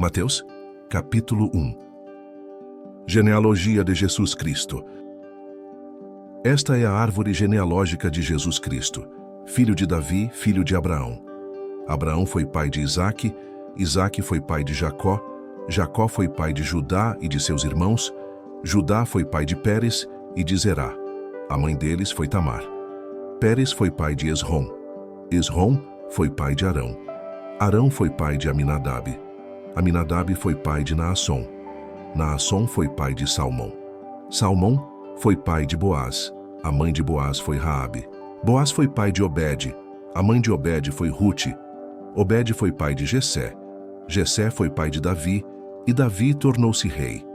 Mateus, capítulo 1. Genealogia de Jesus Cristo. Esta é a árvore genealógica de Jesus Cristo, filho de Davi, filho de Abraão. Abraão foi pai de Isaque, Isaque foi pai de Jacó, Jacó foi pai de Judá e de seus irmãos, Judá foi pai de Pérez e de Zerá. A mãe deles foi Tamar. Pérez foi pai de Esrom. Esrom foi pai de Arão. Arão foi pai de Aminadab. Aminadab foi pai de Naasson. Naasson foi pai de Salmão. Salmão foi pai de Boaz. A mãe de Boaz foi Raabe. Boaz foi pai de Obed. A mãe de Obed foi Rute. Obed foi pai de Jessé. Jessé foi pai de Davi, e Davi tornou-se rei.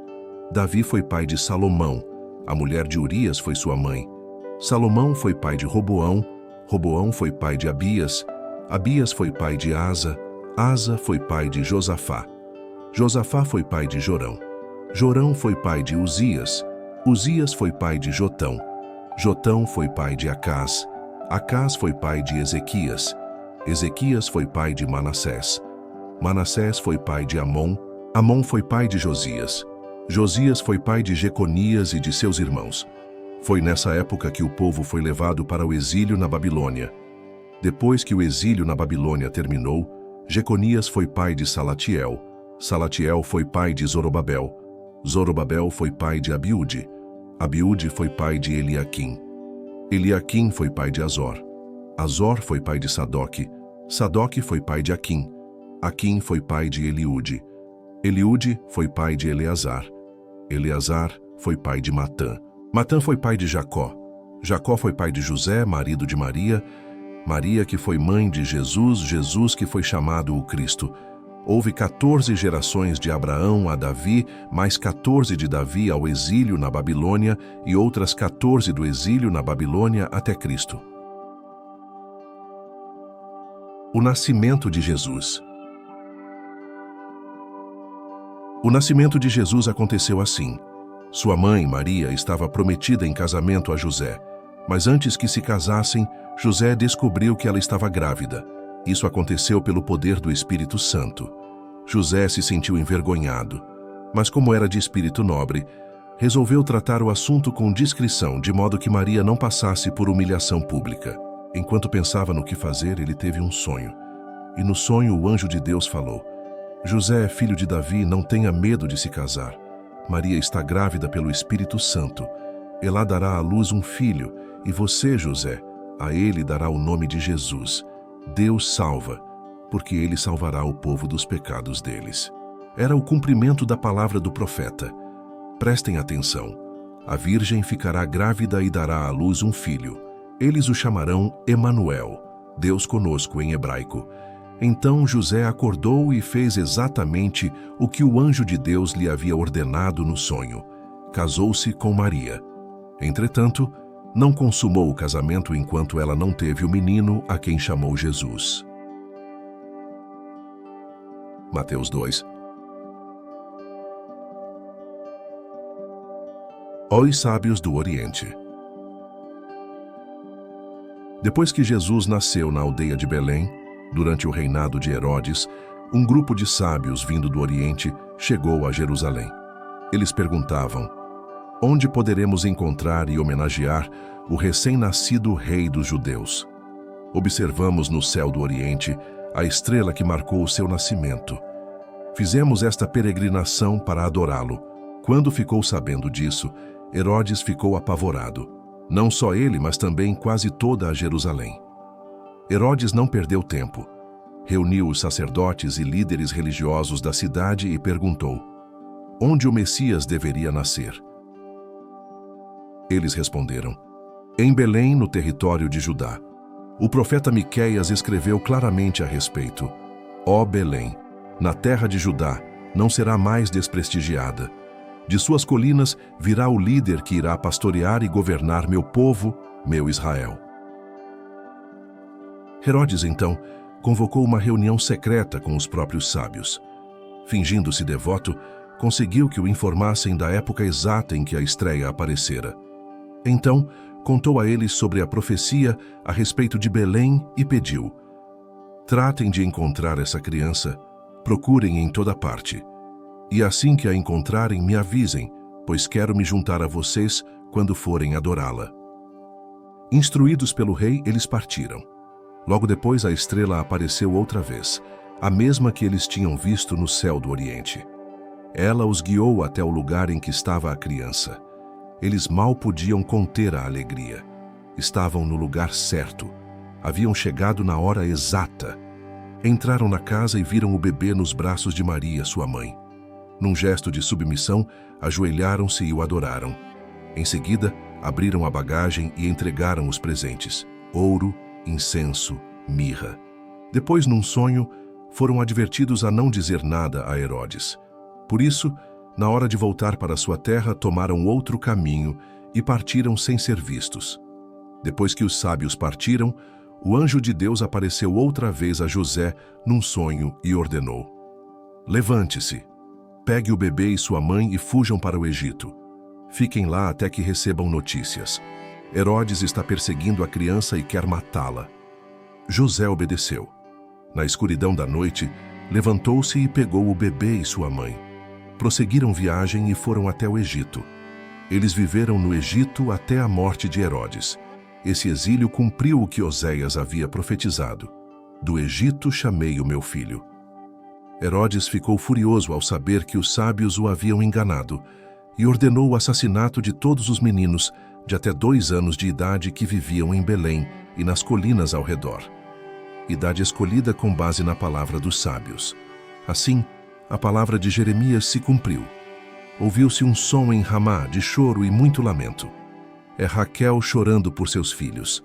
Davi foi pai de Salomão. A mulher de Urias foi sua mãe. Salomão foi pai de Roboão. Roboão foi pai de Abias. Abias foi pai de Asa. Asa foi pai de Josafá. Josafá foi pai de Jorão. Jorão foi pai de Uzias. Uzias foi pai de Jotão. Jotão foi pai de Acás. Acás foi pai de Ezequias. Ezequias foi pai de Manassés. Manassés foi pai de Amon. Amon foi pai de Josias. Josias foi pai de Jeconias e de seus irmãos. Foi nessa época que o povo foi levado para o exílio na Babilônia. Depois que o exílio na Babilônia terminou, Jeconias foi pai de Salatiel. Salatiel foi pai de Zorobabel. Zorobabel foi pai de Abiúde. Abiúde foi pai de Eliaquim. Eliaquim foi pai de Azor. Azor foi pai de Sadoque. Sadoque foi pai de Aquim. Aquim foi pai de Eliúde. Eliúde foi pai de Eleazar. Eleazar foi pai de Matã. Matã foi pai de Jacó. Jacó foi pai de José, marido de Maria. Maria que foi mãe de Jesus, Jesus que foi chamado o Cristo. Houve 14 gerações de Abraão a Davi, mais 14 de Davi ao exílio na Babilônia e outras 14 do exílio na Babilônia até Cristo. O nascimento de Jesus. O nascimento de Jesus aconteceu assim. Sua mãe, Maria, estava prometida em casamento a José, mas antes que se casassem, José descobriu que ela estava grávida. Isso aconteceu pelo poder do Espírito Santo. José se sentiu envergonhado, mas como era de espírito nobre, resolveu tratar o assunto com discrição, de modo que Maria não passasse por humilhação pública. Enquanto pensava no que fazer, ele teve um sonho. E no sonho o anjo de Deus falou: José, filho de Davi, não tenha medo de se casar. Maria está grávida pelo Espírito Santo. Ela dará à luz um filho, e você, José, a ele dará o nome de Jesus. Deus salva, porque ele salvará o povo dos pecados deles. Era o cumprimento da palavra do profeta. Prestem atenção. A virgem ficará grávida e dará à luz um filho. Eles o chamarão Emanuel, Deus conosco em hebraico. Então José acordou e fez exatamente o que o anjo de Deus lhe havia ordenado no sonho. Casou-se com Maria. Entretanto, não consumou o casamento enquanto ela não teve o menino a quem chamou Jesus. Mateus 2. Os sábios do Oriente. Depois que Jesus nasceu na aldeia de Belém, durante o reinado de Herodes, um grupo de sábios vindo do Oriente chegou a Jerusalém. Eles perguntavam: onde poderemos encontrar e homenagear o recém-nascido rei dos judeus? Observamos no céu do Oriente a estrela que marcou o seu nascimento. Fizemos esta peregrinação para adorá-lo. Quando ficou sabendo disso, Herodes ficou apavorado. Não só ele, mas também quase toda a Jerusalém. Herodes não perdeu tempo. Reuniu os sacerdotes e líderes religiosos da cidade e perguntou: onde o Messias deveria nascer? Eles responderam: em Belém, no território de Judá. O profeta Miqueias escreveu claramente a respeito: ó Belém, na terra de Judá, não será mais desprestigiada. De suas colinas virá o líder que irá pastorear e governar meu povo, meu Israel. Herodes, então, convocou uma reunião secreta com os próprios sábios. Fingindo-se devoto, conseguiu que o informassem da época exata em que a estreia aparecera. Então, contou a eles sobre a profecia a respeito de Belém e pediu: tratem de encontrar essa criança, Procurem em toda parte. E assim que a encontrarem, me avisem, pois quero me juntar a vocês quando forem adorá-la. Instruídos pelo rei, eles partiram. Logo depois a estrela apareceu outra vez, a mesma que eles tinham visto no céu do Oriente. Ela os guiou até o lugar em que estava a criança. Eles mal podiam conter a alegria. Estavam no lugar certo. Haviam chegado na hora exata. Entraram na casa e viram o bebê nos braços de Maria, sua mãe. Num gesto de submissão, ajoelharam-se e o adoraram. Em seguida, abriram a bagagem e entregaram os presentes: ouro, incenso, mirra. Depois, num sonho, foram advertidos a não dizer nada a Herodes. Por isso, na hora de voltar para sua terra, tomaram outro caminho e partiram sem ser vistos. Depois que os sábios partiram, o anjo de Deus apareceu outra vez a José num sonho e ordenou: levante-se, pegue o bebê e sua mãe e fujam para o Egito. Fiquem lá até que recebam notícias. Herodes está perseguindo a criança e quer matá-la. José obedeceu. Na escuridão da noite, levantou-se e pegou o bebê e sua mãe. Prosseguiram viagem e foram até o Egito. Eles viveram no Egito até a morte de Herodes. Esse exílio cumpriu o que Oséias havia profetizado: do Egito chamei o meu filho. Herodes ficou furioso ao saber que os sábios o haviam enganado e ordenou o assassinato de todos os meninos de até 2 anos de idade que viviam em Belém e nas colinas ao redor. Idade escolhida com base na palavra dos sábios. Assim, a palavra de Jeremias se cumpriu. Ouviu-se um som em Ramá de choro e muito lamento. É Raquel chorando por seus filhos.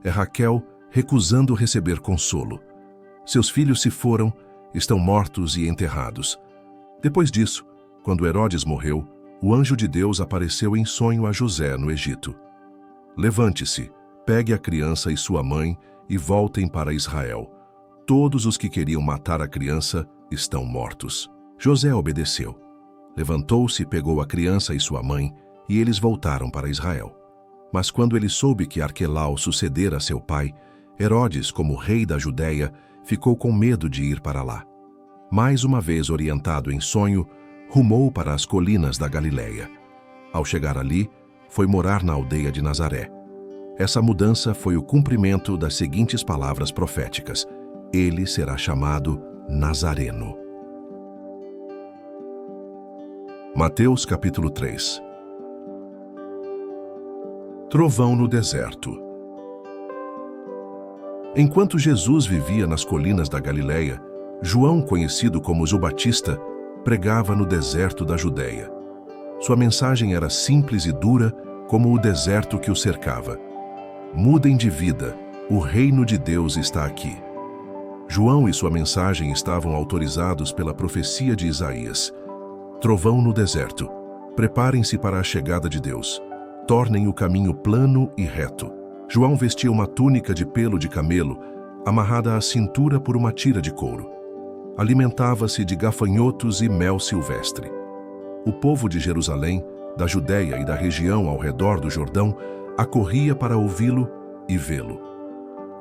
É Raquel recusando receber consolo. Seus filhos se foram, estão mortos e enterrados. Depois disso, quando Herodes morreu, o anjo de Deus apareceu em sonho a José no Egito. Levante-se, pegue a criança e sua mãe e voltem para Israel. Todos os que queriam matar a criança estão mortos. José obedeceu. Levantou-se, pegou a criança e sua mãe, e eles voltaram para Israel. Mas quando ele soube que Arquelau sucedera a seu pai, Herodes, como rei da Judéia, ficou com medo de ir para lá. Mais uma vez orientado em sonho, rumou para as colinas da Galileia. Ao chegar ali, foi morar na aldeia de Nazaré. Essa mudança foi o cumprimento das seguintes palavras proféticas: ele será chamado Nazareno. Mateus capítulo 3. Trovão no deserto. Enquanto Jesus vivia nas colinas da Galileia, João, conhecido como João Batista, pregava no deserto da Judéia. Sua mensagem era simples e dura como o deserto que o cercava. Mudem de vida, o reino de Deus está aqui. João e sua mensagem estavam autorizados pela profecia de Isaías. Trovão no deserto. Preparem-se para a chegada de Deus. Tornem o caminho plano e reto. João vestia uma túnica de pelo de camelo, amarrada à cintura por uma tira de couro. Alimentava-se de gafanhotos e mel silvestre. O povo de Jerusalém, da Judéia e da região ao redor do Jordão, acorria para ouvi-lo e vê-lo.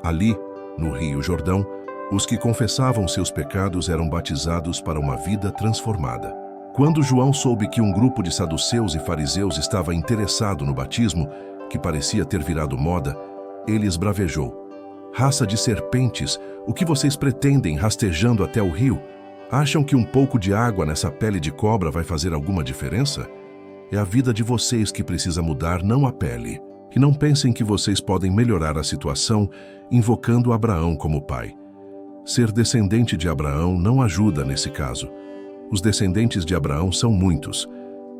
Ali, no Rio Jordão, os que confessavam seus pecados eram batizados para uma vida transformada. Quando João soube que um grupo de saduceus e fariseus estava interessado no batismo, que parecia ter virado moda, ele esbravejou: raça de serpentes, o que vocês pretendem rastejando até o rio? Acham que um pouco de água nessa pele de cobra vai fazer alguma diferença? É a vida de vocês que precisa mudar, não a pele. E não pensem que vocês podem melhorar a situação invocando Abraão como pai. Ser descendente de Abraão não ajuda nesse caso. Os descendentes de Abraão são muitos,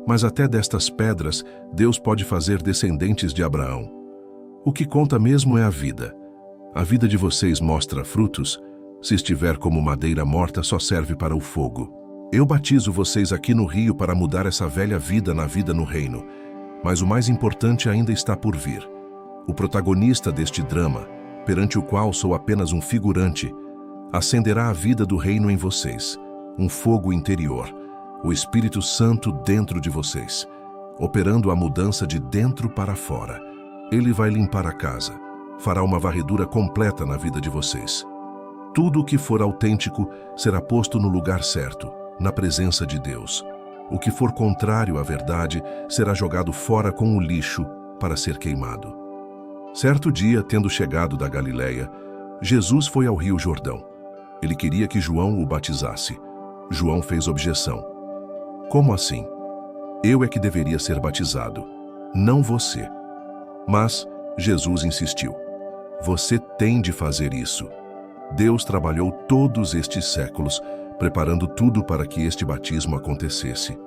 mas até destas pedras Deus pode fazer descendentes de Abraão. O que conta mesmo é a vida. A vida de vocês mostra frutos. Se estiver como madeira morta, só serve para o fogo. Eu batizo vocês aqui no rio para mudar essa velha vida na vida no reino. Mas o mais importante ainda está por vir. O protagonista deste drama, perante o qual sou apenas um figurante, acenderá a vida do reino em vocês, um fogo interior, o Espírito Santo dentro de vocês, operando a mudança de dentro para fora. Ele vai limpar a casa, fará uma varredura completa na vida de vocês. Tudo o que for autêntico será posto no lugar certo, na presença de Deus. O que for contrário à verdade será jogado fora com o lixo para ser queimado. Certo dia, tendo chegado da Galileia, Jesus foi ao rio Jordão. Ele queria que João o batizasse. João fez objeção. Como assim? Eu é que deveria ser batizado, não você. Mas Jesus insistiu. Você tem de fazer isso. Deus trabalhou todos estes séculos, preparando tudo para que este batismo acontecesse.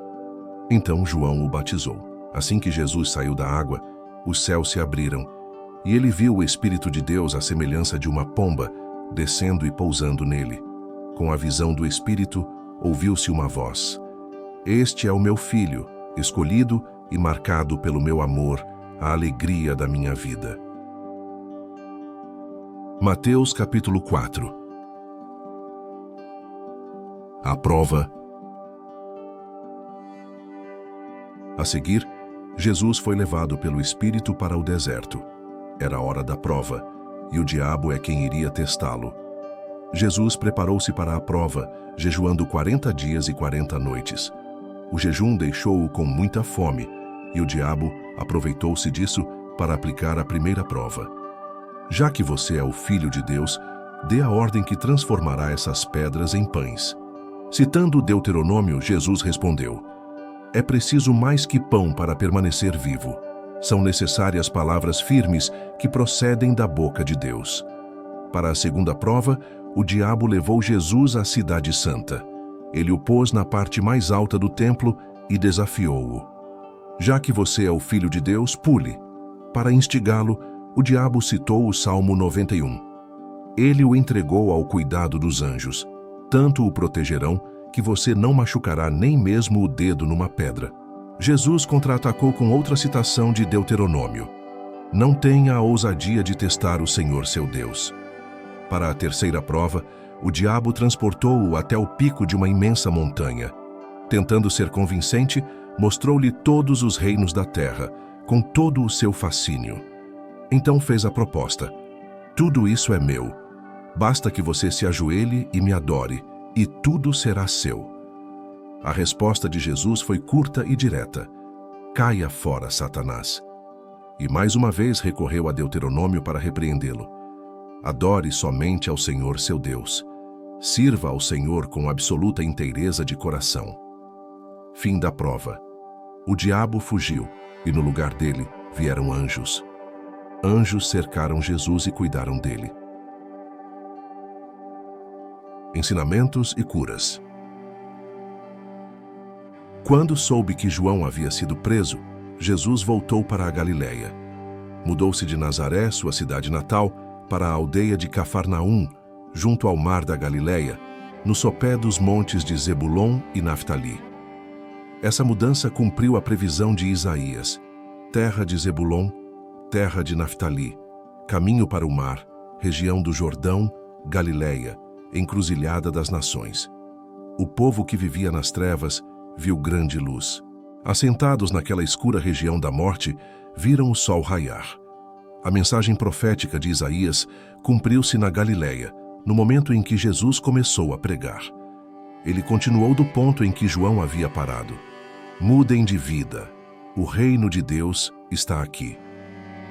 Então João o batizou. Assim que Jesus saiu da água, os céus se abriram, e ele viu o Espírito de Deus à semelhança de uma pomba, descendo e pousando nele. Com a visão do Espírito, ouviu-se uma voz. Este é o meu filho, escolhido e marcado pelo meu amor, a alegria da minha vida. Mateus capítulo 4. A prova. A seguir, Jesus foi levado pelo Espírito para o deserto. Era a hora da prova, e o diabo é quem iria testá-lo. Jesus preparou-se para a prova, jejuando 40 dias e 40 noites. O jejum deixou-o com muita fome, e o diabo aproveitou-se disso para aplicar a primeira prova. Já que você é o Filho de Deus, dê a ordem que transformará essas pedras em pães. Citando Deuteronômio, Jesus respondeu: É preciso mais que pão para permanecer vivo. São necessárias palavras firmes que procedem da boca de Deus. Para a segunda prova, o diabo levou Jesus à cidade santa. Ele o pôs na parte mais alta do templo e desafiou-o. Já que você é o Filho de Deus, pule. Para instigá-lo, o diabo citou o Salmo 91. Ele o entregou ao cuidado dos anjos. Tanto o protegerão que você não machucará nem mesmo o dedo numa pedra. Jesus contra-atacou com outra citação de Deuteronômio. Não tenha a ousadia de testar o Senhor seu Deus. Para a terceira prova, o diabo transportou-o até o pico de uma imensa montanha. Tentando ser convincente, mostrou-lhe todos os reinos da terra, com todo o seu fascínio. Então fez a proposta: tudo isso é meu. Basta que você se ajoelhe e me adore, e tudo será seu. A resposta de Jesus foi curta e direta: caia fora, Satanás. E mais uma vez recorreu a Deuteronômio para repreendê-lo. Adore somente ao Senhor seu Deus. Sirva ao Senhor com absoluta inteireza de coração. Fim da prova. O diabo fugiu, e no lugar dele vieram anjos. Anjos cercaram Jesus e cuidaram dele. Ensinamentos e curas. Quando soube que João havia sido preso, Jesus voltou para a Galileia. Mudou-se de Nazaré, sua cidade natal, para a aldeia de Cafarnaum, junto ao mar da Galileia, no sopé dos montes de Zebulon e Naftali. Essa mudança cumpriu a previsão de Isaías: terra de Zebulon, terra de Naftali, caminho para o mar, região do Jordão, Galileia, encruzilhada das nações. O povo que vivia nas trevas viu grande luz. Assentados naquela escura região da morte, viram o sol raiar. A mensagem profética de Isaías cumpriu-se na Galileia, no momento em que Jesus começou a pregar. Ele continuou do ponto em que João havia parado. Mudem de vida. O reino de Deus está aqui.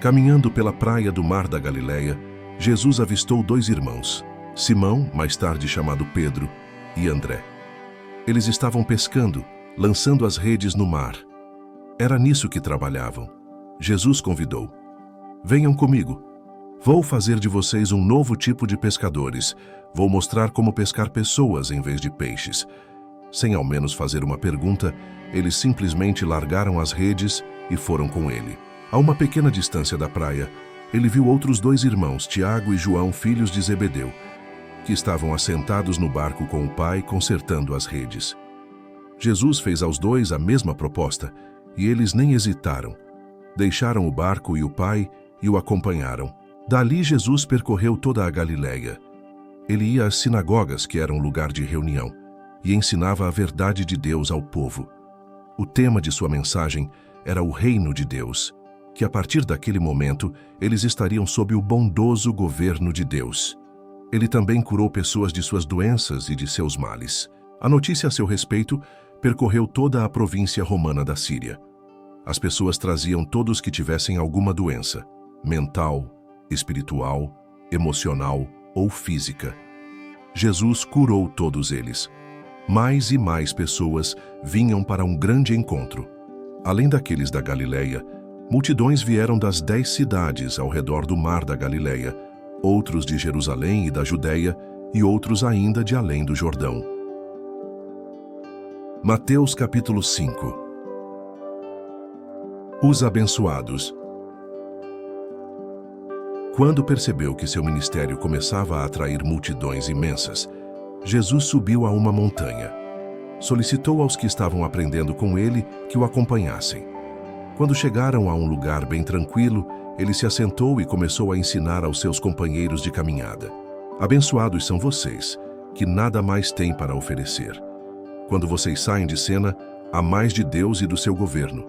Caminhando pela praia do mar da Galileia, Jesus avistou dois irmãos, Simão, mais tarde chamado Pedro, e André. Eles estavam pescando, lançando as redes no mar. Era nisso que trabalhavam. Jesus convidou: venham comigo. Vou fazer de vocês um novo tipo de pescadores. Vou mostrar como pescar pessoas em vez de peixes. Sem ao menos fazer uma pergunta, eles simplesmente largaram as redes e foram com ele. A uma pequena distância da praia, ele viu outros dois irmãos, Tiago e João, filhos de Zebedeu, que estavam assentados no barco com o pai, consertando as redes. Jesus fez aos dois a mesma proposta, e eles nem hesitaram. Deixaram o barco e o pai e o acompanharam. Dali Jesus percorreu toda a Galileia. Ele ia às sinagogas, que eram lugar de reunião, e ensinava a verdade de Deus ao povo. O tema de sua mensagem era o reino de Deus, que a partir daquele momento eles estariam sob o bondoso governo de Deus. Ele também curou pessoas de suas doenças e de seus males. A notícia a seu respeito percorreu toda a província romana da Síria. As pessoas traziam todos que tivessem alguma doença, mental, espiritual, emocional ou física. Jesus curou todos eles. Mais e mais pessoas vinham para um grande encontro. Além daqueles da Galileia, multidões vieram das 10 cidades ao redor do mar da Galileia, outros de Jerusalém e da Judeia, e outros ainda de além do Jordão. Mateus capítulo 5. Os abençoados. Quando percebeu que seu ministério começava a atrair multidões imensas, Jesus subiu a uma montanha. Solicitou aos que estavam aprendendo com ele que o acompanhassem. Quando chegaram a um lugar bem tranquilo, ele se assentou e começou a ensinar aos seus companheiros de caminhada. Abençoados são vocês, que nada mais têm para oferecer. Quando vocês saem de cena, há mais de Deus e do seu governo.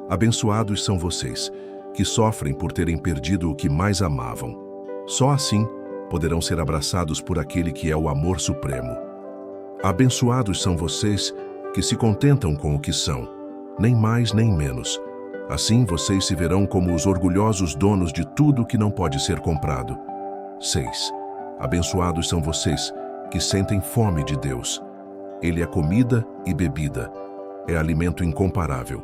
Abençoados são vocês, que sofrem por terem perdido o que mais amavam. Só assim poderão ser abraçados por aquele que é o amor supremo. Abençoados são vocês que se contentam com o que são, nem mais nem menos. Assim vocês se verão como os orgulhosos donos de tudo que não pode ser comprado. 6. Abençoados são vocês que sentem fome de Deus. Ele é comida e bebida, é alimento incomparável.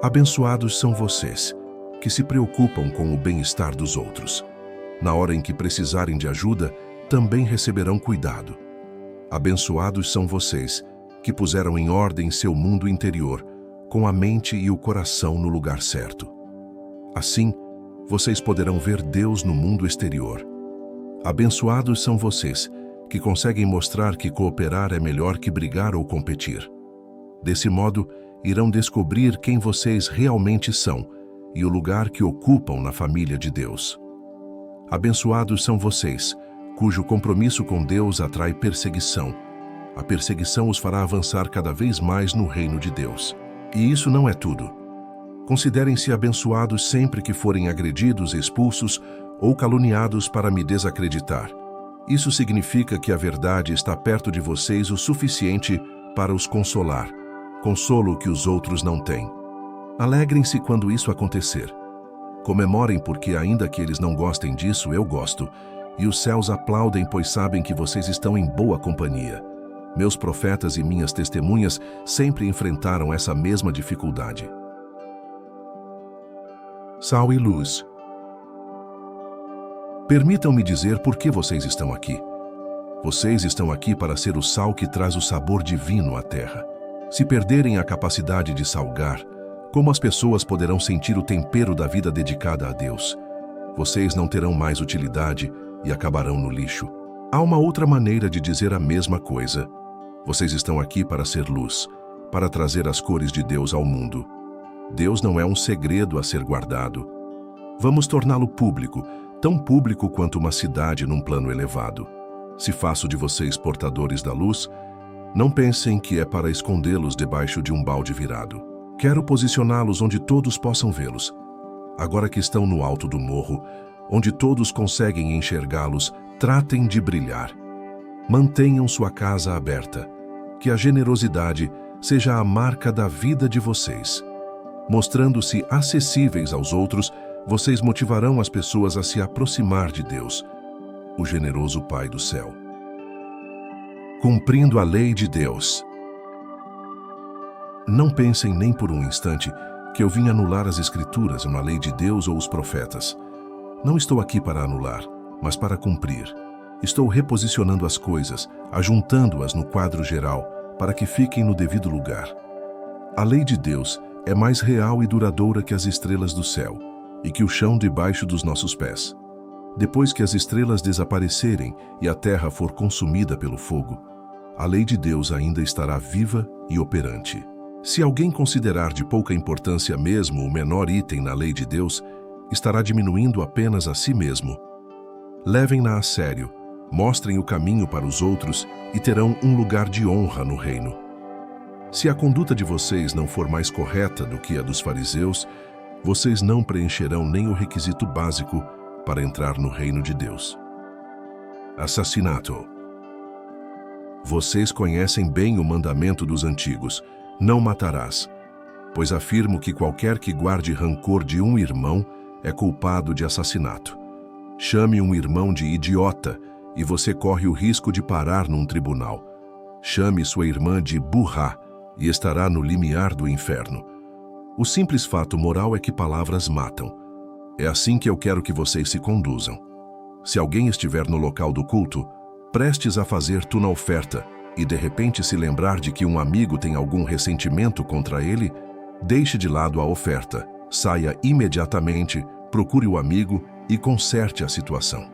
Abençoados são vocês que se preocupam com o bem-estar dos outros. Na hora em que precisarem de ajuda, também receberão cuidado. Abençoados são vocês que puseram em ordem seu mundo interior, com a mente e o coração no lugar certo. Assim, vocês poderão ver Deus no mundo exterior. Abençoados são vocês que conseguem mostrar que cooperar é melhor que brigar ou competir. Desse modo, irão descobrir quem vocês realmente são e o lugar que ocupam na família de Deus. Abençoados são vocês, cujo compromisso com Deus atrai perseguição. A perseguição os fará avançar cada vez mais no reino de Deus. E isso não é tudo. Considerem-se abençoados sempre que forem agredidos, expulsos ou caluniados para me desacreditar. Isso significa que a verdade está perto de vocês o suficiente para os consolar, consolo que os outros não têm. Alegrem-se quando isso acontecer. Comemorem porque, ainda que eles não gostem disso, eu gosto, e os céus aplaudem pois sabem que vocês estão em boa companhia. Meus profetas e minhas testemunhas sempre enfrentaram essa mesma dificuldade. Sal e luz. Permitam-me dizer por que vocês estão aqui. Vocês estão aqui para ser o sal que traz o sabor divino à terra. Se perderem a capacidade de salgar, como as pessoas poderão sentir o tempero da vida dedicada a Deus? Vocês não terão mais utilidade e acabarão no lixo. Há uma outra maneira de dizer a mesma coisa. Vocês estão aqui para ser luz, para trazer as cores de Deus ao mundo. Deus não é um segredo a ser guardado. Vamos torná-lo público, tão público quanto uma cidade num plano elevado. Se faço de vocês portadores da luz, não pensem que é para escondê-los debaixo de um balde virado. Quero posicioná-los onde todos possam vê-los. Agora que estão no alto do morro, onde todos conseguem enxergá-los, tratem de brilhar. Mantenham sua casa aberta. Que a generosidade seja a marca da vida de vocês. Mostrando-se acessíveis aos outros, vocês motivarão as pessoas a se aproximar de Deus, o generoso Pai do céu. Cumprindo a lei de Deus. Não pensem nem por um instante que eu vim anular as Escrituras, a lei de Deus ou os profetas. Não estou aqui para anular, mas para cumprir. Estou reposicionando as coisas, ajuntando-as no quadro geral, para que fiquem no devido lugar. A lei de Deus é mais real e duradoura que as estrelas do céu, e que o chão debaixo dos nossos pés. Depois que as estrelas desaparecerem e a terra for consumida pelo fogo, a lei de Deus ainda estará viva e operante. Se alguém considerar de pouca importância mesmo o menor item na lei de Deus, estará diminuindo apenas a si mesmo. Levem-na a sério, mostrem o caminho para os outros e terão um lugar de honra no reino. Se a conduta de vocês não for mais correta do que a dos fariseus, vocês não preencherão nem o requisito básico para entrar no reino de Deus. Assassinato. Vocês conhecem bem o mandamento dos antigos: não matarás. Pois afirmo que qualquer que guarde rancor de um irmão é culpado de assassinato. Chame um irmão de idiota e você corre o risco de parar num tribunal. Chame sua irmã de burra e estará no limiar do inferno. O simples fato moral é que palavras matam. É assim que eu quero que vocês se conduzam. Se alguém estiver no local do culto, prestes a fazer tuna oferta, e de repente se lembrar de que um amigo tem algum ressentimento contra ele, deixe de lado a oferta, saia imediatamente, procure o amigo e conserte a situação.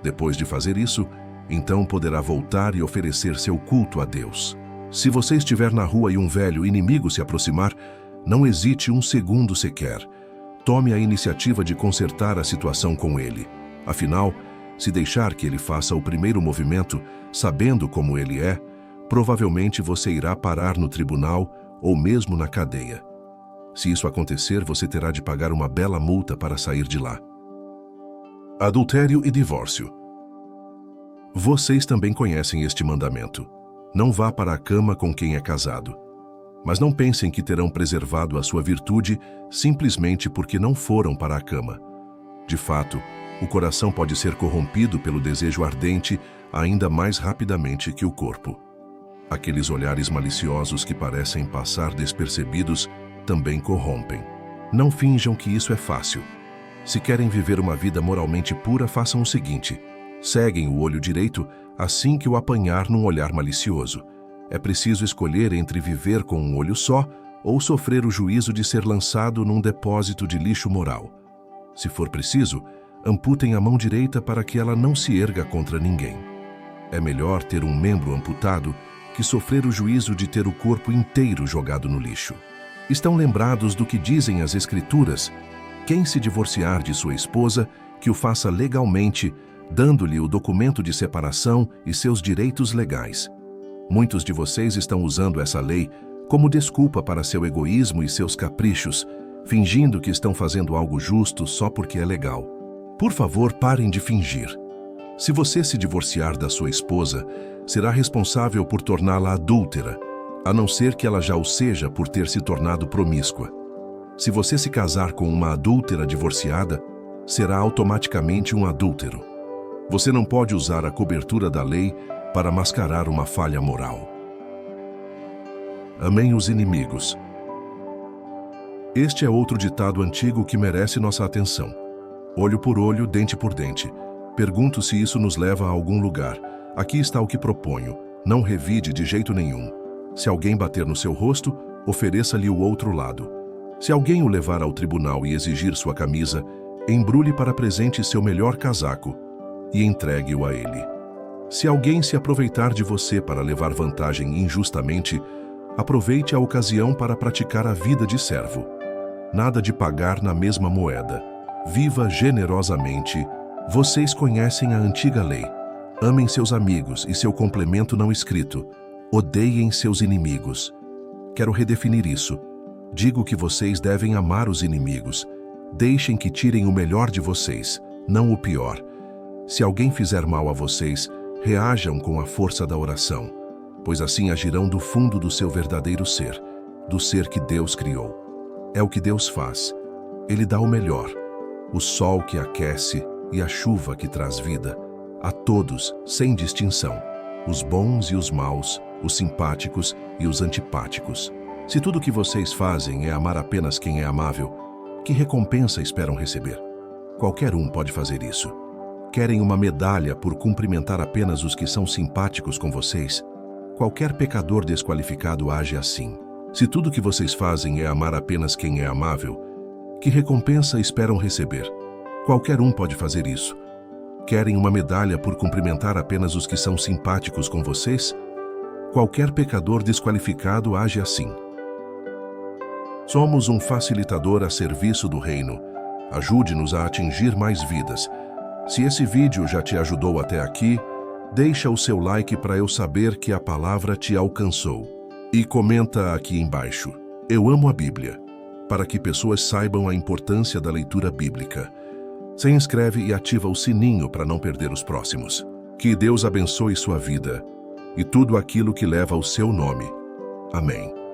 Depois de fazer isso, então poderá voltar e oferecer seu culto a Deus. Se você estiver na rua e um velho inimigo se aproximar, não hesite um segundo sequer. Tome a iniciativa de consertar a situação com ele. Afinal, se deixar que ele faça o primeiro movimento, sabendo como ele é, provavelmente você irá parar no tribunal ou mesmo na cadeia. Se isso acontecer, você terá de pagar uma bela multa para sair de lá. Adultério e divórcio. Vocês também conhecem este mandamento: não vá para a cama com quem é casado. Mas não pensem que terão preservado a sua virtude simplesmente porque não foram para a cama. De fato, o coração pode ser corrompido pelo desejo ardente ainda mais rapidamente que o corpo. Aqueles olhares maliciosos que parecem passar despercebidos também corrompem. Não finjam que isso é fácil. Se querem viver uma vida moralmente pura, façam o seguinte: ceguem o olho direito assim que o apanhar num olhar malicioso. É preciso escolher entre viver com um olho só ou sofrer o juízo de ser lançado num depósito de lixo moral. Se for preciso, amputem a mão direita para que ela não se erga contra ninguém. É melhor ter um membro amputado que sofrer o juízo de ter o corpo inteiro jogado no lixo. Estão lembrados do que dizem as Escrituras: quem se divorciar de sua esposa, que o faça legalmente, dando-lhe o documento de separação e seus direitos legais. Muitos de vocês estão usando essa lei como desculpa para seu egoísmo e seus caprichos, fingindo que estão fazendo algo justo só porque é legal. Por favor, parem de fingir. Se você se divorciar da sua esposa, será responsável por torná-la adúltera, a não ser que ela já o seja por ter se tornado promíscua. Se você se casar com uma adúltera divorciada, será automaticamente um adúltero. Você não pode usar a cobertura da lei para mascarar uma falha moral. Amem os inimigos. Este é outro ditado antigo que merece nossa atenção. Olho por olho, dente por dente. Pergunto se isso nos leva a algum lugar. Aqui está o que proponho: não revide de jeito nenhum. Se alguém bater no seu rosto, ofereça-lhe o outro lado. Se alguém o levar ao tribunal e exigir sua camisa, embrulhe para presente seu melhor casaco e entregue-o a ele. Se alguém se aproveitar de você para levar vantagem injustamente, aproveite a ocasião para praticar a vida de servo. Nada de pagar na mesma moeda. Viva generosamente. Vocês conhecem a antiga lei. Amem seus amigos e seu complemento não escrito. Odeiem seus inimigos. Quero redefinir isso. Digo que vocês devem amar os inimigos. Deixem que tirem o melhor de vocês, não o pior. Se alguém fizer mal a vocês, reajam com a força da oração, pois assim agirão do fundo do seu verdadeiro ser, do ser que Deus criou. É o que Deus faz. Ele dá o melhor, o sol que aquece e a chuva que traz vida, a todos, sem distinção, os bons e os maus, os simpáticos e os antipáticos. Se tudo o que vocês fazem é amar apenas quem é amável, que recompensa esperam receber? Qualquer um pode fazer isso. Querem uma medalha por cumprimentar apenas os que são simpáticos com vocês? Qualquer pecador desqualificado age assim. Se tudo que vocês fazem é amar apenas quem é amável, que recompensa esperam receber? Qualquer um pode fazer isso. Querem uma medalha por cumprimentar apenas os que são simpáticos com vocês? Qualquer pecador desqualificado age assim. Somos um facilitador a serviço do reino. Ajude-nos a atingir mais vidas. Se esse vídeo já te ajudou até aqui, deixa o seu like para eu saber que a palavra te alcançou. E comenta aqui embaixo: eu amo a Bíblia, para que pessoas saibam a importância da leitura bíblica. Se inscreve e ativa o sininho para não perder os próximos. Que Deus abençoe sua vida e tudo aquilo que leva o seu nome. Amém.